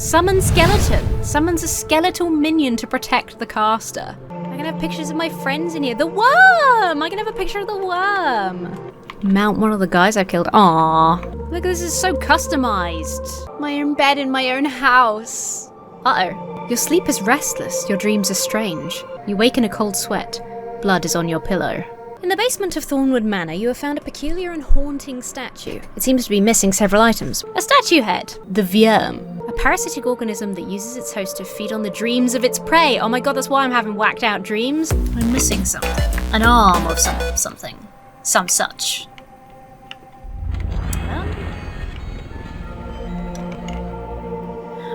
Summon skeleton. Summons a skeletal minion to protect the caster. I can have pictures of my friends in here. The worm! I can have a picture of the worm. Mount one of the guys I've killed. Aww. Look, this is so customized. My own bed in my own house. Uh-oh. Your sleep is restless. Your dreams are strange. You wake in a cold sweat. Blood is on your pillow. In the basement of Thornwood Manor, you have found a peculiar and haunting statue. It seems to be missing several items. A statue head. The Worm. A parasitic organism that uses its host to feed on the dreams of its prey. Oh my god, that's why I'm having whacked out dreams. I'm missing something. An arm of something. Some such.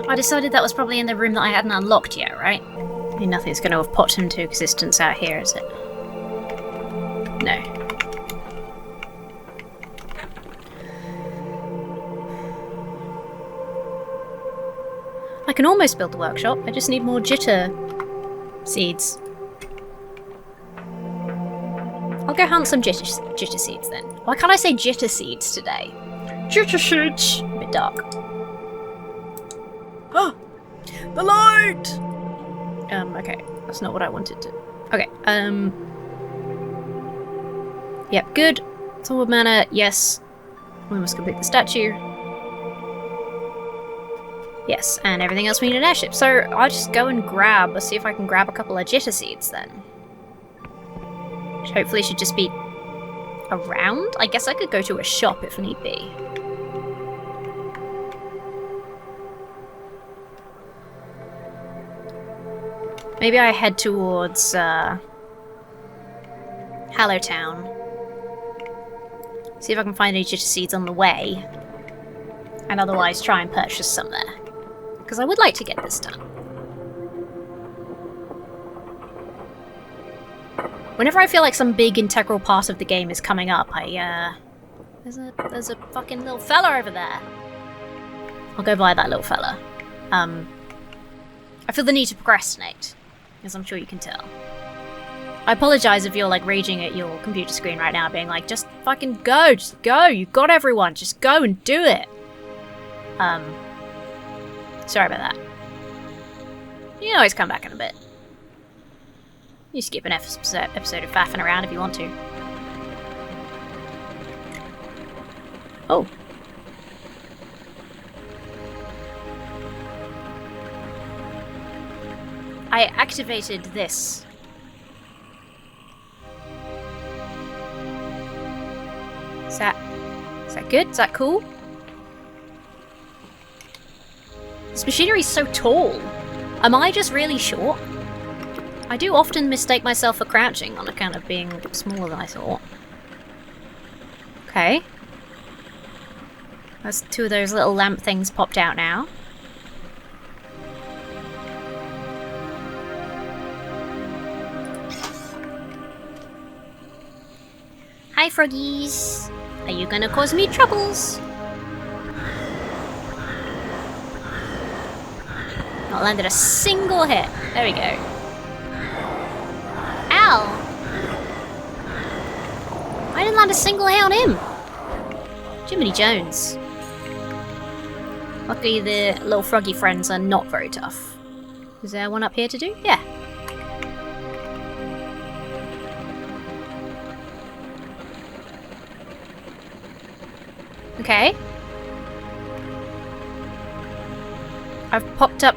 I decided that was probably in the room that I hadn't unlocked yet, right? I mean, nothing's going to have popped into existence out here, is it? No. I can almost build the workshop. I just need more jitter seeds. I'll go hunt some jitter seeds then. Why can't I say jitter seeds today? Jitter seeds! A bit dark. Oh! The light! Okay. That's not what I wanted to... Okay, Yep, good. Thornwood Manor, yes. We must complete the statue. Yes, and everything else we need an airship. So I'll just go and let's see if I can grab a couple of jitter seeds then. Which hopefully should just be around. I guess I could go to a shop if need be. Maybe I head towards Hallowtown. See if I can find any jitter seeds on the way. And otherwise try and purchase some there. Because I would like to get this done. Whenever I feel like some big integral part of the game is coming up, there's a fucking little fella over there. I'll go buy that little fella. I feel the need to procrastinate, as I'm sure you can tell. I apologise if you're like raging at your computer screen right now, being like, just fucking go, just go, you got everyone, just go and do it. Sorry about that. You can always come back in a bit. You skip an episode of faffing around if you want to. Oh. I activated this. Is that good? Is that cool? This machinery is so tall. Am I just really short? I do often mistake myself for crouching on account of being smaller than I thought. Okay. That's two of those little lamp things popped out now. Hi, froggies. Are you gonna cause me troubles? Not landed a single hit. There we go. Ow! I didn't land a single hit on him. Jiminy Jones. Luckily the little froggy friends are not very tough. Is there one up here to do? Yeah. Okay. I've popped up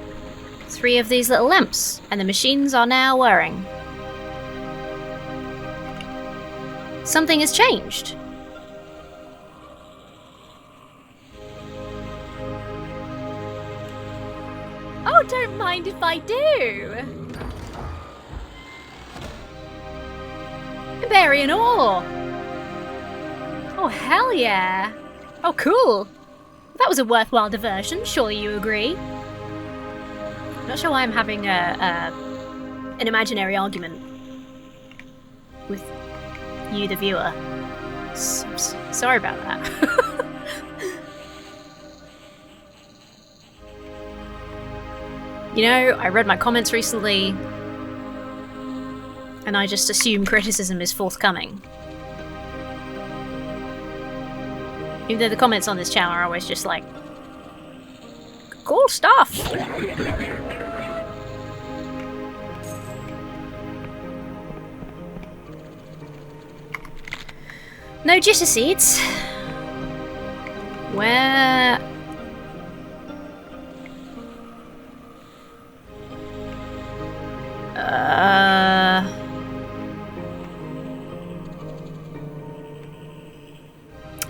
3 of these little lamps, and the machines are now whirring. Something has changed. Oh, don't mind if I do. Barbarian ore. Oh, hell yeah. Oh, cool. That was a worthwhile diversion, surely you agree? Not sure why I'm having an imaginary argument with you, the viewer. Sorry about that. You know, I read my comments recently, and I just assume criticism is forthcoming. Even though the comments on this channel are always just like Cool stuff. No jitter seeds. Where?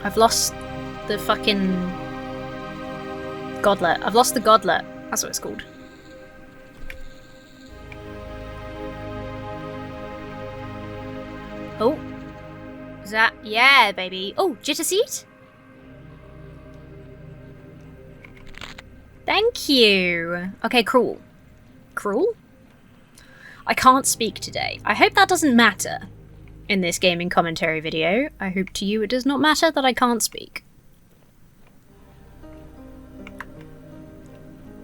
I've lost the fucking godlet. I've lost the godlet. That's what it's called. Oh. Is that? Yeah, baby. Oh, jitter seed? Thank you. Okay, cruel. Cruel? I can't speak today. I hope that doesn't matter in this gaming commentary video. I hope to you it does not matter that I can't speak.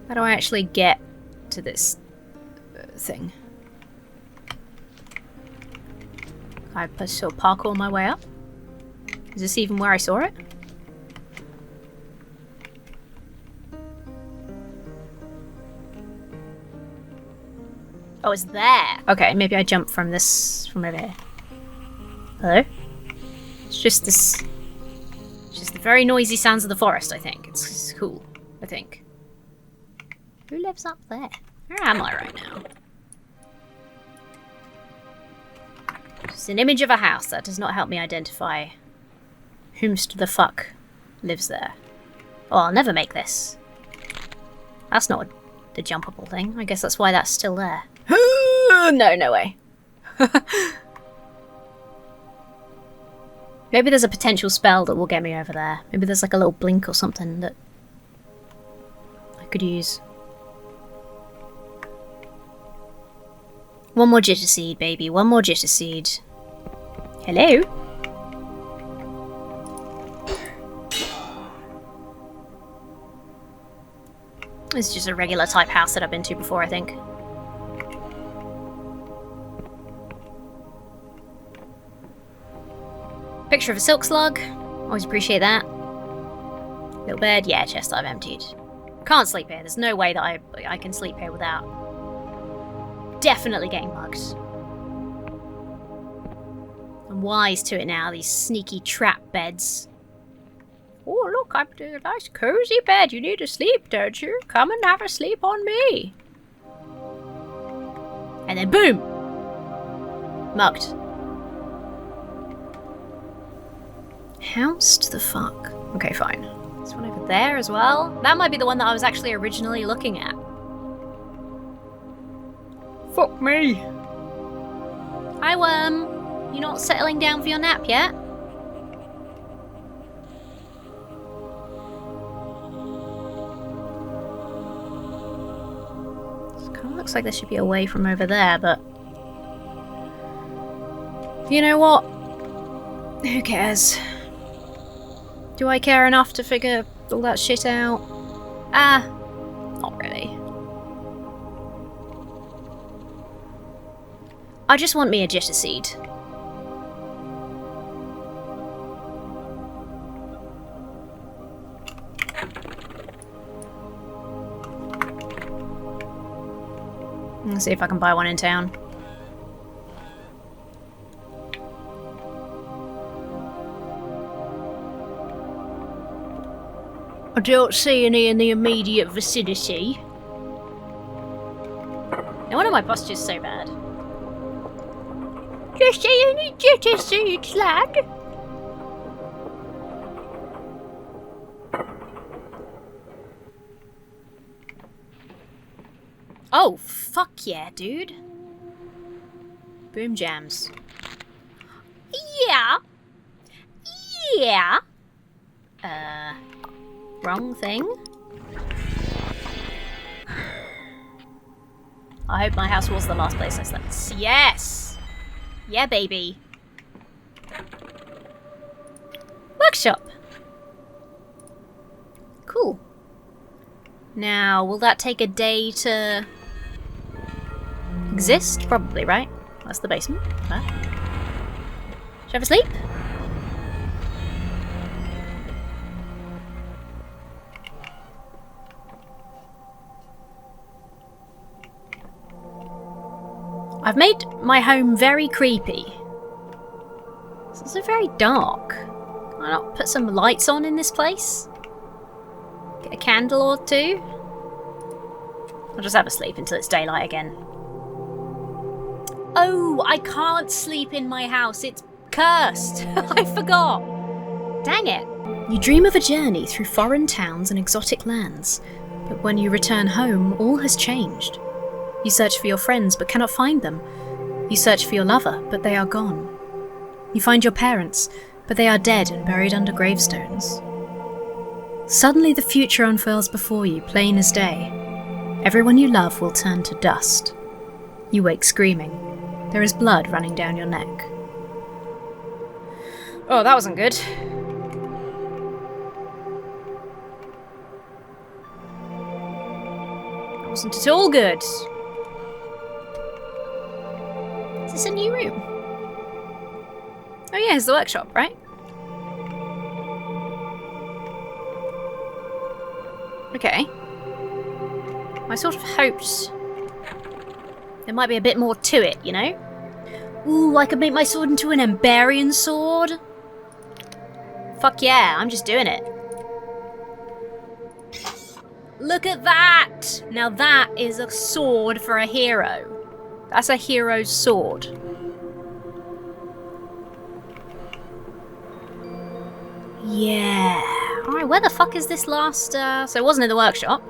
How do I actually get to this thing? I sort of parkour my way up. Is this even where I saw it? Oh, it's there. Okay, maybe I jump from over here. Hello? It's just this... It's just the very noisy sounds of the forest, I think. It's cool, I think. Who lives up there? Where am I right now? Just an image of a house. That does not help me identify whomst the fuck lives there. Oh, I'll never make this. That's not the jumpable thing. I guess that's why that's still there. No way. Maybe there's a potential spell that will get me over there. Maybe there's like a little blink or something that I could use. One more jitter seed, baby. One more jitter seed. Hello? This is just a regular type house that I've been to before, I think. Picture of a silk slug. Always appreciate that. Little bed. Yeah, chest I've emptied. Can't sleep here. There's no way that I can sleep here without definitely getting mugged. I'm wise to it now, these sneaky trap beds. Oh, look, I'm doing a nice cozy bed. You need to sleep, don't you? Come and have a sleep on me. And then boom! Mugged. Housed the fuck? Okay, fine. This one over there as well? That might be the one that I was actually originally looking at. Fuck me! Hi, worm. You not settling down for your nap yet? This kind of looks like there should be a way from over there, but... You know what? Who cares? Do I care enough to figure all that shit out? Not really. I just want me a jitter seed. Let's see if I can buy one in town. I don't see any in the immediate vicinity. No wonder my posture's so bad. Just see any jitter seeds, lad? Oh, fuck yeah, dude. Boom jams. Yeah. Yeah. Wrong thing. I hope my house was the last place I slept. Yes! Yeah, baby. Workshop. Cool. Now, will that take a day to exist? Probably, right? That's the basement. Huh? Should I have a sleep? I've made my home very creepy. It's also very dark. Can I not put some lights on in this place? Get a candle or two? I'll just have a sleep until it's daylight again. Oh, I can't sleep in my house. It's cursed. I forgot. Dang it. You dream of a journey through foreign towns and exotic lands, but when you return home, all has changed. You search for your friends, but cannot find them. You search for your lover, but they are gone. You find your parents, but they are dead and buried under gravestones. Suddenly the future unfurls before you, plain as day. Everyone you love will turn to dust. You wake screaming. There is blood running down your neck. Oh, that wasn't good. That wasn't at all good. Is this a new room? Oh yeah, it's the workshop, right? Okay. I sort of hoped there might be a bit more to it, you know? Ooh, I could make my sword into an Emberian sword. Fuck yeah, I'm just doing it. Look at that! Now that is a sword for a hero. That's a hero's sword. Yeah. Alright, where the fuck is this last, So it wasn't in the workshop.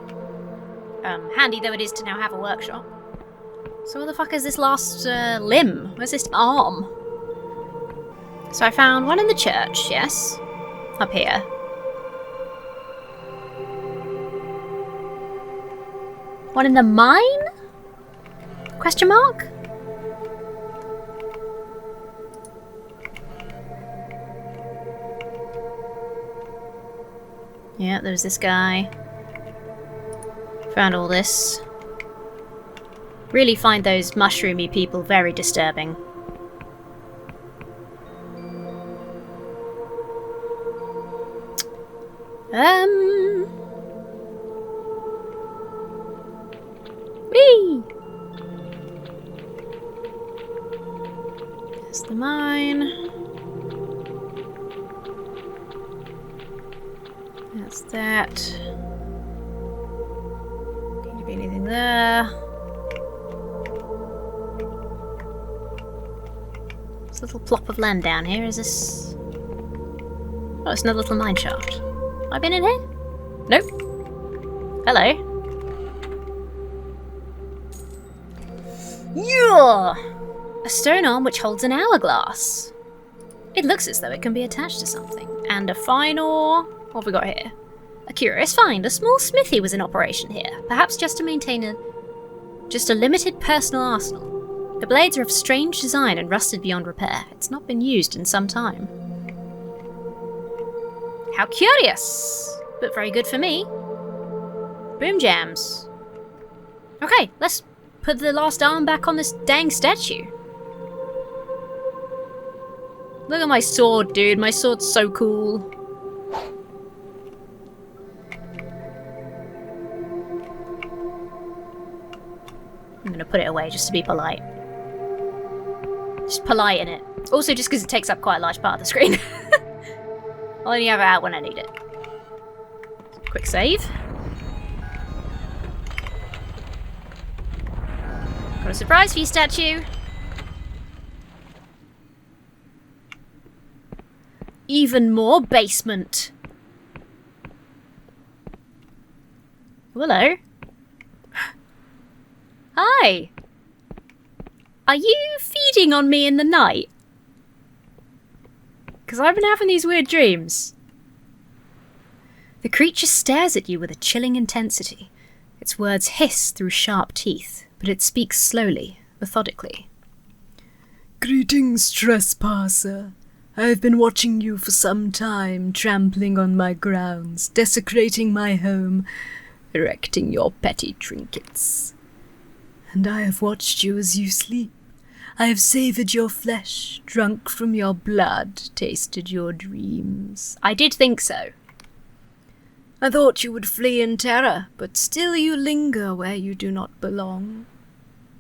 Handy though it is to now have a workshop. So where the fuck is this last, limb? Where's this arm? So I found one in the church, yes. Up here. One in the mine? Question mark? Yeah, there's this guy. Found all this. Really find those mushroomy people very disturbing. Whee! There's the mine. That's that. Can't be anything there. This little plop of land down here, is this... Oh, it's another little mine shaft. Have I been in here? Nope. Hello. Yeah! A stone arm which holds an hourglass. It looks as though it can be attached to something. And a fine ore... What have we got here? A curious find. A small smithy was in operation here. Perhaps just to maintain a limited personal arsenal. The blades are of strange design and rusted beyond repair. It's not been used in some time. How curious! But very good for me. Boom jams. Okay, let's put the last arm back on this dang statue. Look at my sword, dude. My sword's so cool. I'm gonna put it away just to be polite. Just polite in it. Also just because it takes up quite a large part of the screen. I'll only have it out when I need it. Quick save. Got a surprise for you, statue. Even more basement. Hello. Hi. Are you feeding on me in the night? Because I've been having these weird dreams. The creature stares at you with a chilling intensity. Its words hiss through sharp teeth, but it speaks slowly, methodically. Greetings, trespasser. I have been watching you for some time, trampling on my grounds, desecrating my home, erecting your petty trinkets. And I have watched you as you sleep. I have savoured your flesh, drunk from your blood, tasted your dreams. I did think so. I thought you would flee in terror, but still you linger where you do not belong.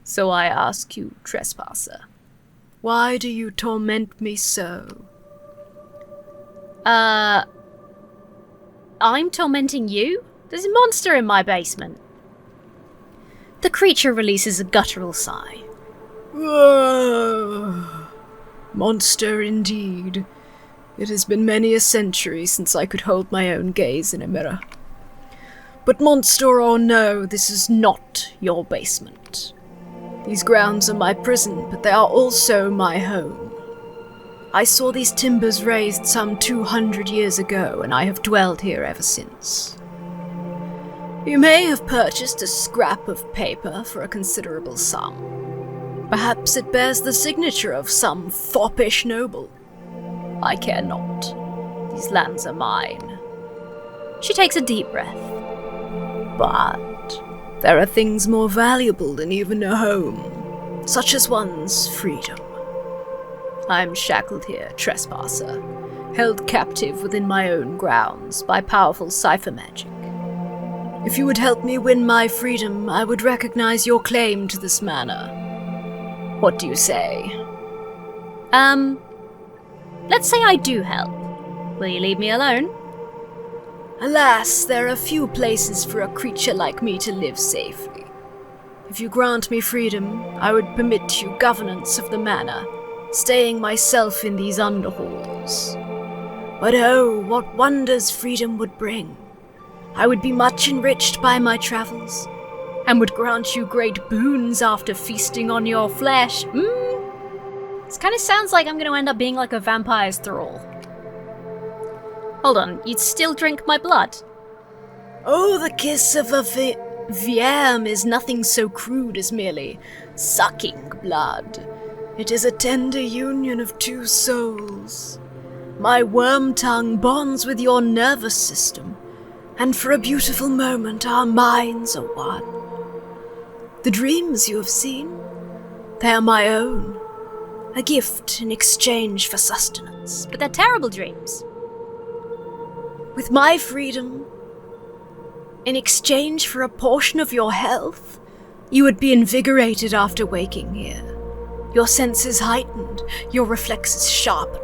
So I ask you, trespasser, why do you torment me so? I'm tormenting you? There's a monster in my basement. The creature releases a guttural sigh. Monster indeed. It has been many a century since I could hold my own gaze in a mirror. But monster or no, this is not your basement. These grounds are my prison, but they are also my home. I saw these timbers raised some 200 years ago, and I have dwelled here ever since. You may have purchased a scrap of paper for a considerable sum. Perhaps it bears the signature of some foppish noble. I care not. These lands are mine. She takes a deep breath. But there are things more valuable than even a home, such as one's freedom. I am shackled here, trespasser, held captive within my own grounds by powerful cipher magic. If you would help me win my freedom, I would recognize your claim to this manor. What do you say? Let's say I do help. Will you leave me alone? Alas, there are few places for a creature like me to live safely. If you grant me freedom, I would permit you governance of the manor, staying myself in these underhalls. But oh, what wonders freedom would bring! I would be much enriched by my travels, and would grant you great boons after feasting on your flesh. This kind of sounds like I'm going to end up being like a vampire's thrall. Hold on, you'd still drink my blood? Oh, the kiss of a Viam is nothing so crude as merely sucking blood. It is a tender union of two souls. My worm tongue bonds with your nervous system, and for a beautiful moment our minds are one. The dreams you have seen, they are my own, a gift in exchange for sustenance. But they're terrible dreams. With my freedom, in exchange for a portion of your health, you would be invigorated after waking here. Your senses heightened, your reflexes sharpened.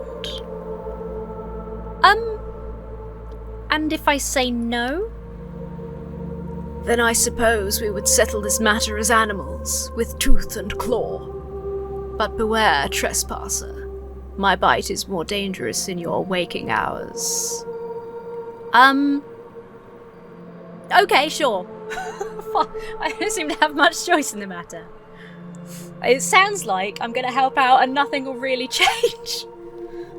And if I say no? Then I suppose we would settle this matter as animals, with tooth and claw. But beware, trespasser. My bite is more dangerous in your waking hours. Okay, sure. I don't seem to have much choice in the matter. It sounds like I'm going to help out and nothing will really change.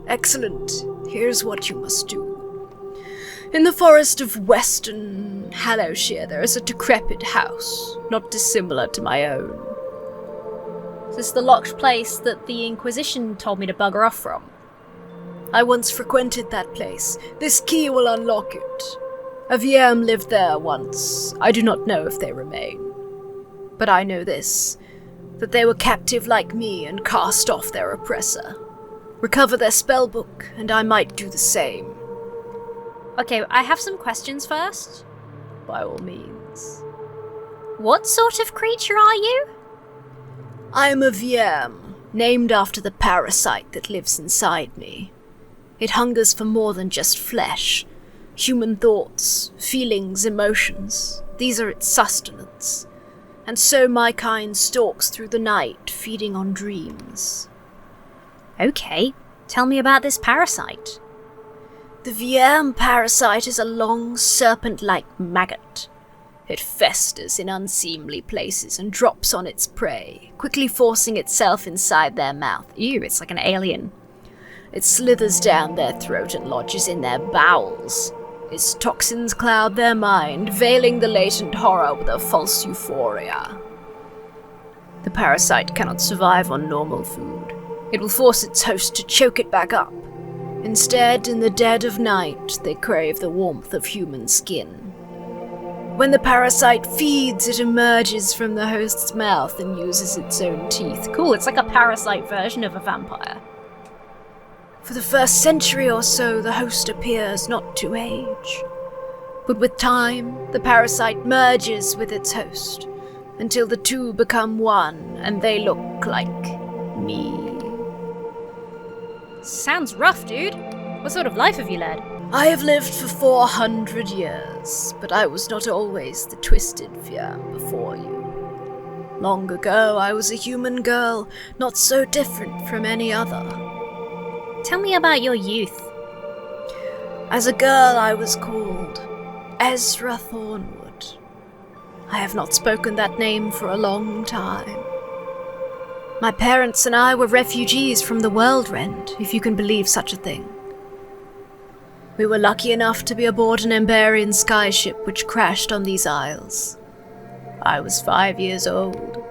Excellent. Here's what you must do. In the forest of Western Hallowshire, there is a decrepit house, not dissimilar to my own. Is this the locked place that the Inquisition told me to bugger off from? I once frequented that place. This key will unlock it. A VM lived there once. I do not know if they remain. But I know this, that they were captive like me and cast off their oppressor. Recover their spellbook, and I might do the same. Okay, I have some questions first. By all means. What sort of creature are you? I am a VM, named after the parasite that lives inside me. It hungers for more than just flesh. Human thoughts, feelings, emotions. These are its sustenance. And so my kind stalks through the night, feeding on dreams. Okay, tell me about this parasite. The VM parasite is a long, serpent-like maggot. It festers in unseemly places and drops on its prey, quickly forcing itself inside their mouth. Ew, it's like an alien. It slithers down their throat and lodges in their bowels. Its toxins cloud their mind, veiling the latent horror with a false euphoria. The parasite cannot survive on normal food. It will force its host to choke it back up. Instead, in the dead of night, they crave the warmth of human skin. When the parasite feeds, it emerges from the host's mouth and uses its own teeth. Cool, it's like a parasite version of a vampire. For the first century or so, the host appears not to age. But with time, the parasite merges with its host, until the two become one and they look like me. Sounds rough, dude. What sort of life have you led? I have lived for 400 years, but I was not always the twisted Fiam before you. Long ago, I was a human girl, not so different from any other. Tell me about your youth. As a girl, I was called Ezra Thornwood. I have not spoken that name for a long time. My parents and I were refugees from the World Rend, if you can believe such a thing. We were lucky enough to be aboard an Emberian skyship which crashed on these isles. I was 5 years old.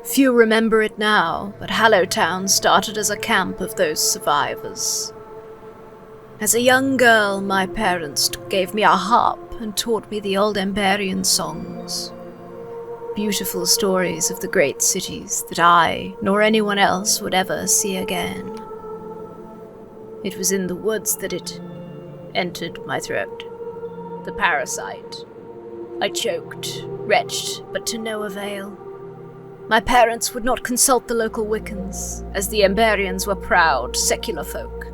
Few remember it now, but Hallowtown started as a camp of those survivors. As a young girl, my parents gave me a harp and taught me the old Emberian songs. Beautiful stories of the great cities that I, nor anyone else, would ever see again. It was in the woods that it entered my throat. The parasite. I choked, retched, but to no avail. My parents would not consult the local Wiccans, as the Emberians were proud, secular folk.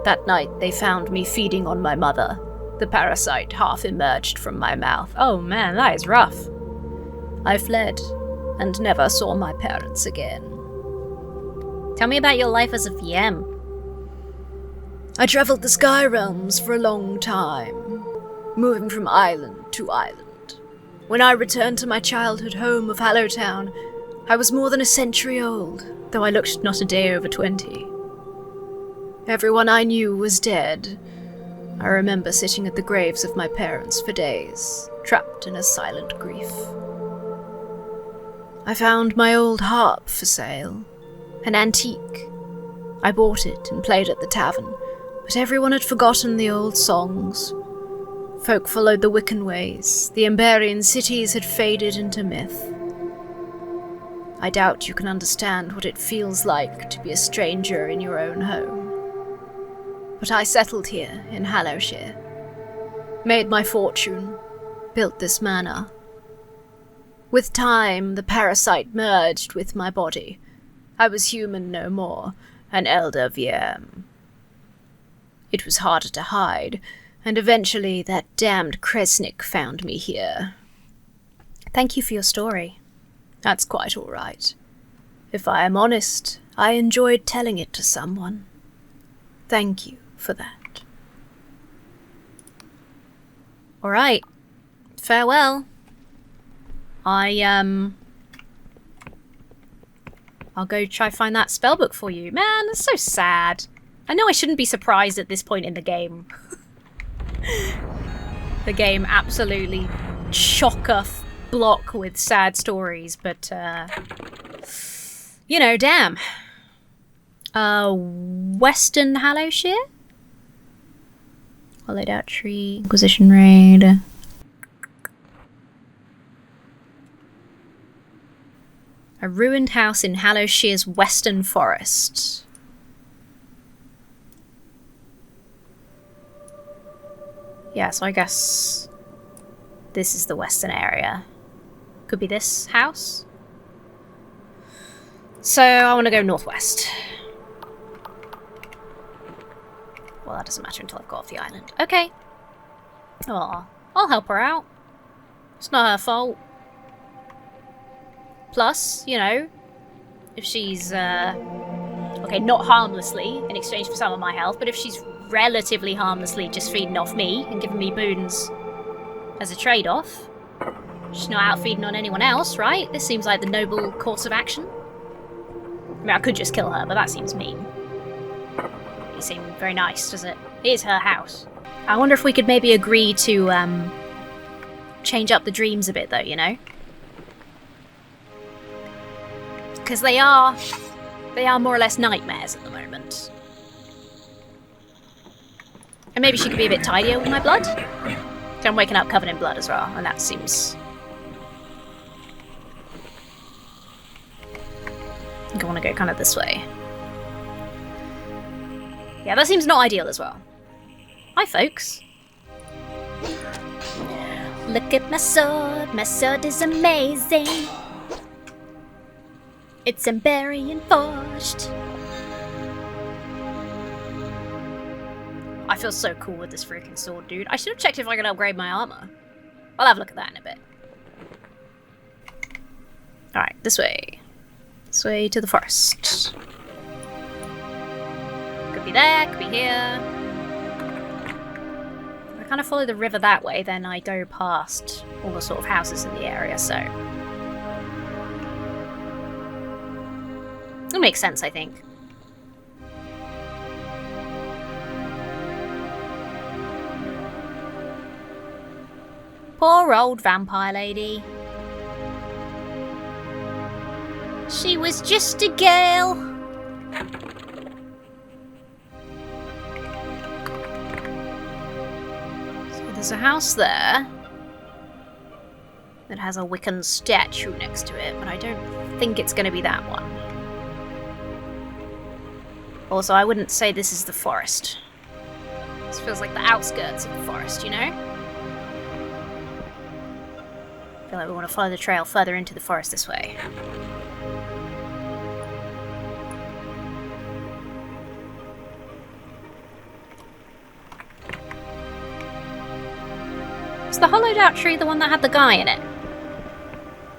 That night they found me feeding on my mother, the parasite half emerged from my mouth. Oh man, that is rough. I fled, and never saw my parents again. Tell me about your life as a VM. I travelled the Sky Realms for a long time, moving from island to island. When I returned to my childhood home of Hallowtown, I was more than a century old, though I looked not a day over 20. Everyone I knew was dead. I remember sitting at the graves of my parents for days, trapped in a silent grief. I found my old harp for sale, an antique. I bought it and played at the tavern, but everyone had forgotten the old songs. Folk followed the Wiccan ways, the Emberian cities had faded into myth. I doubt you can understand what it feels like to be a stranger in your own home. But I settled here in Hallowshire, made my fortune, built this manor. With time, the parasite merged with my body. I was human no more, an elder VM. It was harder to hide, and eventually that damned Kresnik found me here. Thank you for your story. That's quite all right. If I am honest, I enjoyed telling it to someone. Thank you for that. All right. Farewell. I'll go try find that spellbook for you. Man, that's so sad. I know I shouldn't be surprised at this point in the game. The game absolutely chock-block with sad stories, but, you know, damn. Western Hallowshire? Hollowed out tree. Inquisition raid. A ruined house in Hallowshire's western forest. Yeah, so I guess this is the western area. Could be this house. So I want to go northwest. Well, that doesn't matter until I've got off the island. Okay. Aw, I'll help her out. It's not her fault. Plus, you know, if she's, okay, not harmlessly in exchange for some of my health, but if she's relatively harmlessly just feeding off me and giving me boons as a trade-off, she's not out feeding on anyone else, right? This seems like the noble course of action. I mean, I could just kill her, but that seems mean. It seems very nice, does it? It is her house. I wonder if we could maybe agree to, change up the dreams a bit, though, you know? Because they are more or less nightmares at the moment. And maybe she could be a bit tidier with my blood. So I'm waking up covered in blood as well, and that seems... I think I want to go kind of this way. Yeah, that seems not ideal as well. Hi, folks. Look at my sword is amazing. It's Emberian forged. I feel so cool with this freaking sword, dude. I should have checked if I could upgrade my armor. I'll have a look at that in a bit. Alright, this way. This way to the forest. Could be there, could be here. If I kind of follow the river that way, then I go past all the sort of houses in the area, so... It makes sense, I think. Poor old vampire lady. She was just a girl. So there's a house there that has a Wiccan statue next to it, but I don't think it's going to be that one. Also, I wouldn't say this is the forest. This feels like the outskirts of the forest, you know? I feel like we want to follow the trail further into the forest this way. Was the hollowed out tree the one that had the guy in it?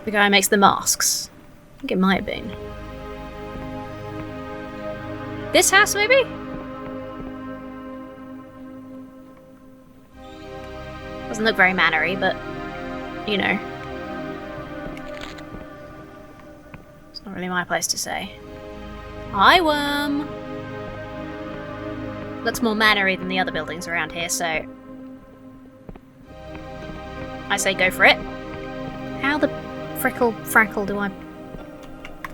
The guy who makes the masks? I think it might have been. This house, maybe? Doesn't look very manor-y, but, you know. It's not really my place to say. Hi, worm! Looks more manor-y than the other buildings around here, so... I say go for it. How the frackle do I...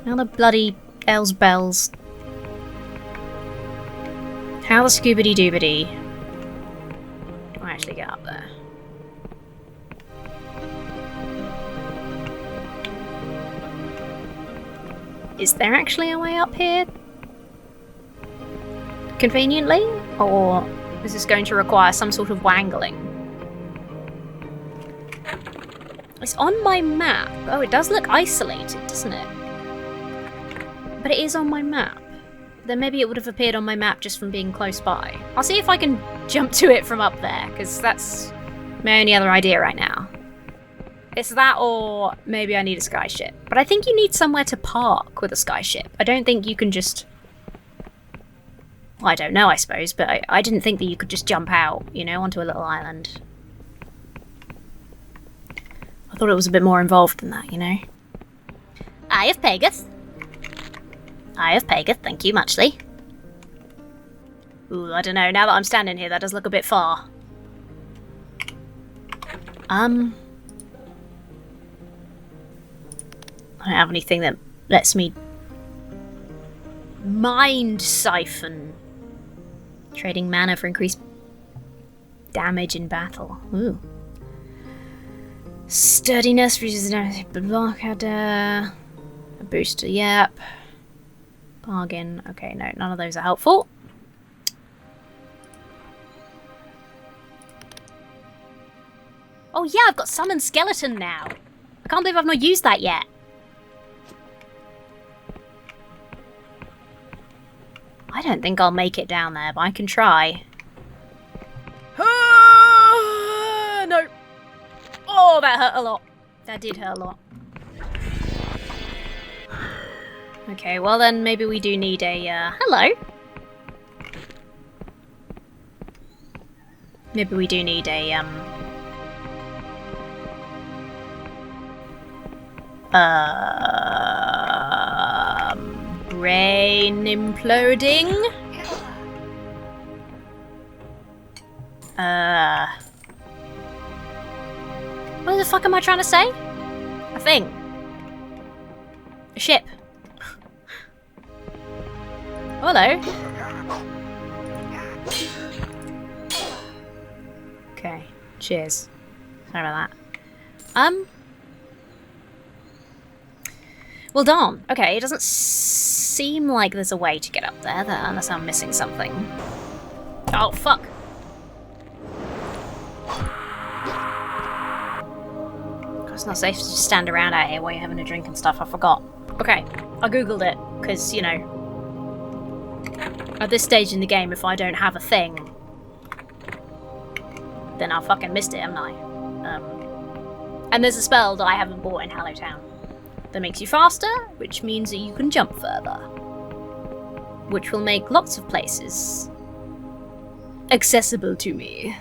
How the bloody ells bells... How the scoobity-doobity do I actually get up there? Is there actually a way up here? Conveniently? Or is this going to require some sort of wangling? It's on my map. Oh, it does look isolated, doesn't it? But it is on my map. Then maybe it would have appeared on my map just from being close by. I'll see if I can jump to it from up there, because that's my only other idea right now. It's that, or maybe I need a skyship. But I think you need somewhere to park with a skyship. I don't think you can just... Well, I don't know, I suppose, but I didn't think that you could just jump out, you know, onto a little island. I thought it was a bit more involved than that, you know? Eye of Pegeth. Eye of Pegeth, thank you muchly. Ooh, I don't know, now that I'm standing here, that does look a bit far. I don't have anything that lets me... Mind Siphon. Trading mana for increased damage in battle. Ooh. Sturdiness, blockade, a booster, yep. Bargain, okay, no, none of those are helpful. Oh yeah, I've got Summon Skeleton now. I can't believe I've not used that yet. I don't think I'll make it down there, but I can try. No. Oh, that hurt a lot. That did hurt a lot. Okay, well then maybe we do need a, hello. Maybe we do need a, brain imploding? What the fuck am I trying to say? A thing. A ship. Hello. Okay, cheers. Sorry about that. Well, darn. Okay, it doesn't seem like there's a way to get up there, unless I'm missing something. Oh, fuck. It's not safe to just stand around out here while you're having a drink and stuff, I forgot. Okay, I googled it, because, you know, at this stage in the game, if I don't have a thing, then I fucking missed it, haven't I? And there's a spell that I haven't bought in Hallowtown that makes you faster, which means that you can jump further. Which will make lots of places accessible to me.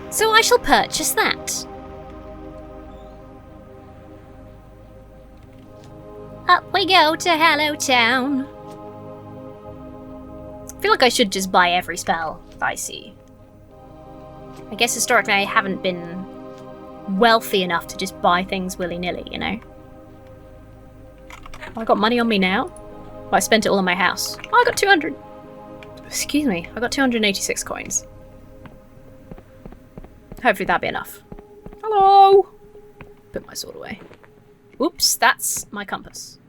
So I shall purchase that. Up we go to Hallowtown. I feel like I should just buy every spell that I see. I guess historically I haven't been wealthy enough to just buy things willy-nilly, you know? I got money on me now? Well, I spent it all on my house. Oh, I got 200. Excuse me, I got 286 coins. Hopefully that'll be enough. Hello! Put my sword away. Oops, that's my compass.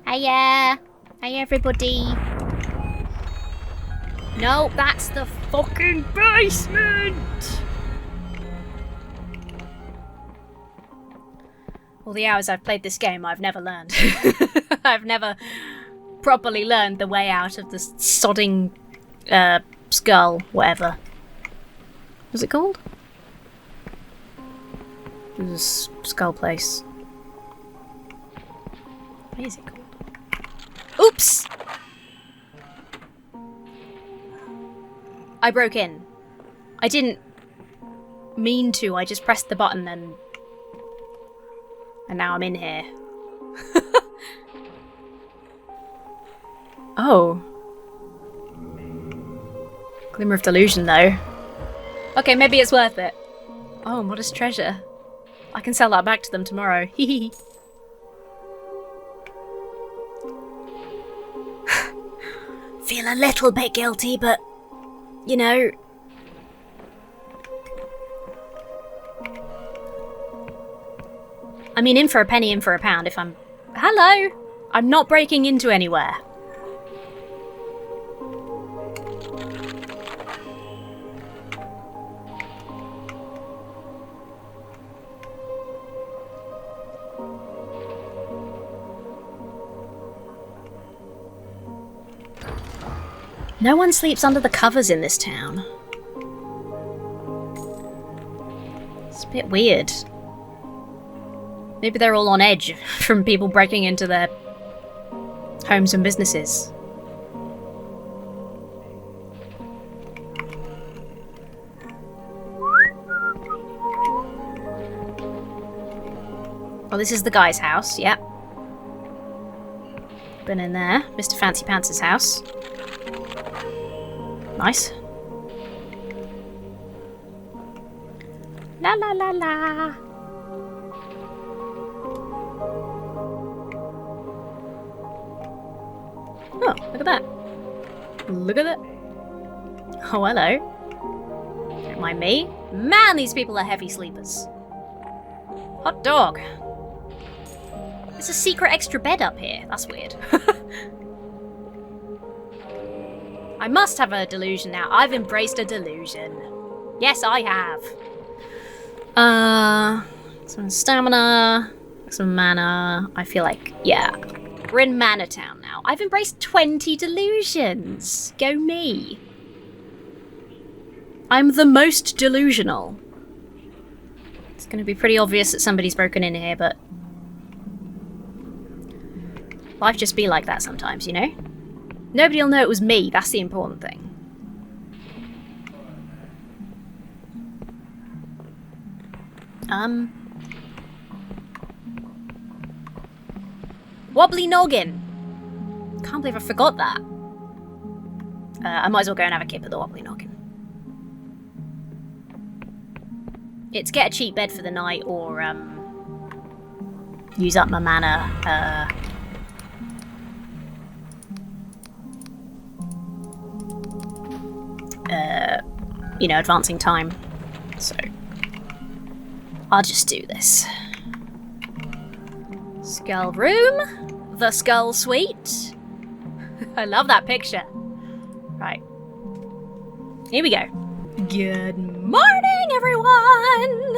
Hiya! Hiya, everybody. No, that's the fucking basement! All the hours I've played this game, I've never learned. I've never properly learned the way out of this sodding skull, whatever. What's it called? This skull place. What is it called? Oops! I broke in. I didn't mean to, I just pressed the button and now I'm in here. Oh. Glimmer of Delusion, though. Okay, maybe it's worth it. Oh, modest treasure. I can sell that back to them tomorrow. Hehe. Feel a little bit guilty, but, you know... I mean, in for a penny, in for a pound, if I'm... Hello! I'm not breaking into anywhere. No one sleeps under the covers in this town. It's a bit weird. Maybe they're all on edge from people breaking into their homes and businesses. Oh, this is the guy's house, yep. Been in there. Mr. Fancy Pants' house. Nice. La la la la. Oh, look at that. Look at that. Oh, hello. Don't mind me. Man, these people are heavy sleepers. Hot dog. There's a secret extra bed up here. That's weird. I must have a delusion now. I've embraced a delusion. Yes, I have. Some stamina, some mana. I feel like, yeah. We're in Manor Town now. I've embraced 20 delusions. Go me. I'm the most delusional. It's going to be pretty obvious that somebody's broken in here, but... life just be like that sometimes, you know? Nobody will know it was me, that's the important thing. Wobbly noggin! Can't believe I forgot that. I might as well go and have a kip at the wobbly noggin. It's get a cheap bed for the night or, use up my mana, you know, advancing time. So, I'll just do this. Skull room. The skull suite. I love that picture. Right. Here we go. Good morning, everyone!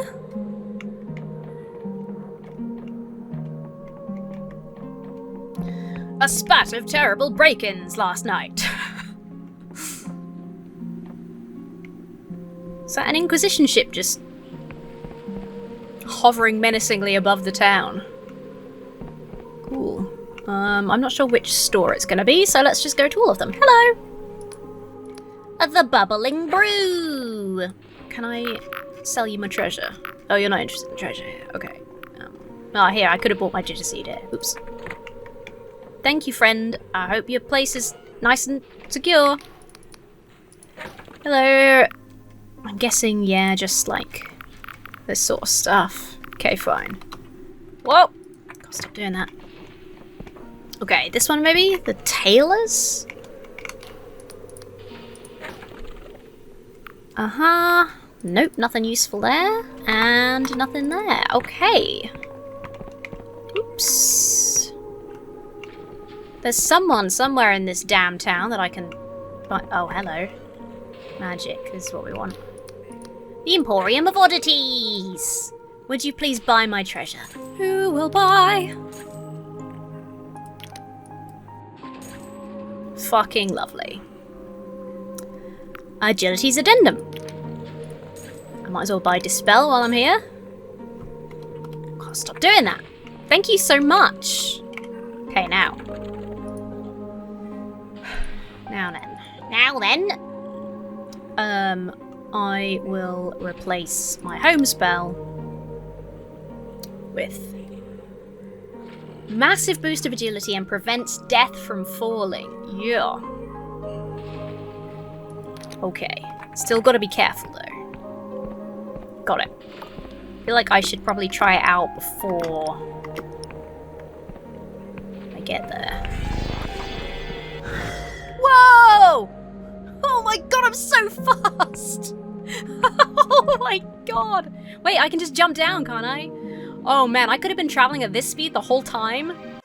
A spat of terrible break-ins last night. Is that an Inquisition ship just hovering menacingly above the town? Cool. I'm not sure which store it's gonna be, so let's just go to all of them. Hello! The Bubbling Brew! Can I sell you my treasure? Oh, you're not interested in treasure here. Okay. Here, I could have bought my ginger seed here. Oops. Thank you, friend. I hope your place is nice and secure. Hello. I'm guessing, yeah, just like this sort of stuff. Okay, fine. Whoa! Gotta stop doing that. Okay, this one maybe? The tailors? Uh-huh. Nope, nothing useful there. And nothing there. Okay. Oops. There's someone somewhere in this damn town that I can find. Oh, hello. Magic, this is what we want. The Emporium of Oddities! Would you please buy my treasure? Who will buy? Fucking lovely. Agility's Addendum. I might as well buy Dispel while I'm here. Can't stop doing that. Thank you so much. Okay, now. Now then. I will replace my home spell with massive boost of agility and prevents death from falling. Yeah. Okay. Still gotta be careful though. Got it. I feel like I should probably try it out before I get there. Whoa! Oh my god, I'm so fast! Oh my god! Wait, I can just jump down, can't I? Oh man, I could have been traveling at this speed the whole time.